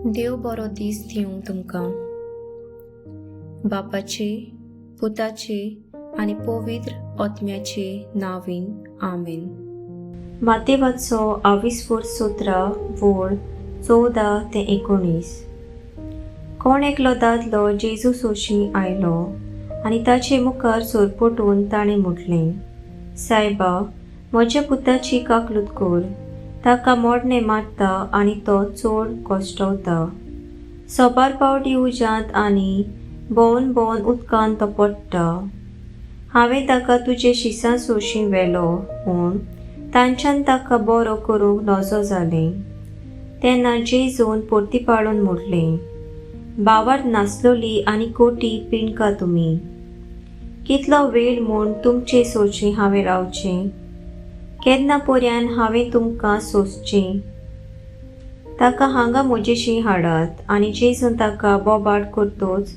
देव बरो दीस दिवं तुमकां. बापाचे, पुताचे आनी पवित्र आत्म्याचे नांवीन आमेन. मातेवाचो 20 वोड 14 ते 19. कोण एकलो दादलो जेजू सोशी आयलो आनी ताचे मुखार सोरपटून ताणें म्हटलें, सायबा, म्हज्या पुताची काकलूत कोर. ताका मोडणें मारता आनी तो चड कोश्टवता. सोबार पावटी उज्यांत आनी भोंवन भोंवन उदकान तो पडटा. हांवें ताका तुजे शिसां सोशी व्हेलो म्हूण तांच्यान ताका बरो करूंक नजो जालें. तेन्ना जेजून परतीपाळून म्हटलें, भावार्थ नासलोली आनी कोटी पिणका तुमी. कितलो वेळ म्हूण तुमचे सोची हांवें रावचें? केन्ना पर्यान हांवें तुमकां सोंसचें? ताका हांगा म्हजेशी हाडात. आनी जेजून ताका बोबाड करतोच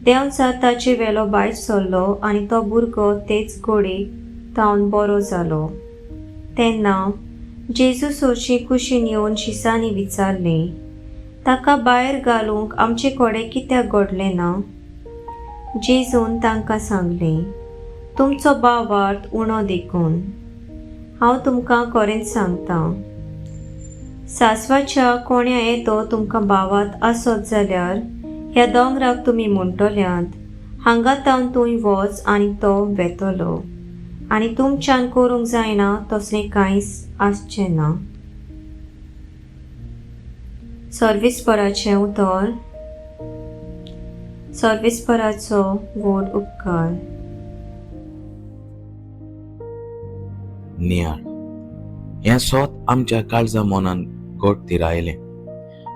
देंवचार ताचे वेलो भायर सरलो आनी तो भुरगो तेच घोडयेक थावन बरो जालो. तेन्ना जेजू सोशी कुशीन येवन शिसांनी विचारलें, ताका भायर घालूंक आमचे कोडे कित्याक घडलें ना? जेजून तांकां सांगलें, तुमचो भावार्थ उणो देखून. हांव तुमकां खरेंच सांगतां, सासवाच्या कोण्या येतो तुमकां भावार्थ आसत जाल्यार ह्या दोंगराक तुमी म्हणटल्यांत, हांगा थावन थंय वच आनी तो वेतलो. आनी तुमच्यान करूंक जायना तसलें कांयच आसचें ना. सर्वेस्पराचें उतर. सर्वेस्पराचो व्हड उपकार. नियाळ हें सोत आमच्या काळजा मनान घोट रायलें.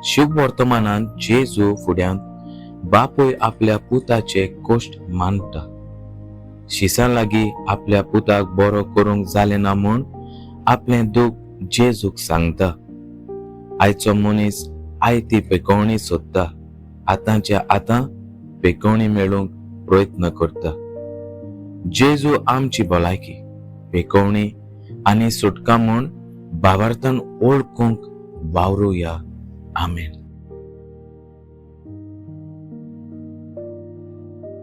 शुभ वर्तमानांत जेजू फुड्यांत बापूय आपल्या पुताचे कोश्ट मानता. शिसां लागीं आपल्या पुताक बरो करूंक जालें ना म्हूण आपलें दूख जेजूक सांगता. आयचो मनीस आयती पेकोवणी सोदता, आतांच्या आतां पेकोवणी मेळूंक प्रयत्न करता. जेजू आमची भलायकी, पेकोवणी आनी सुटका म्हूण भावार्थान ओळखूंक वावरूया. आमेन.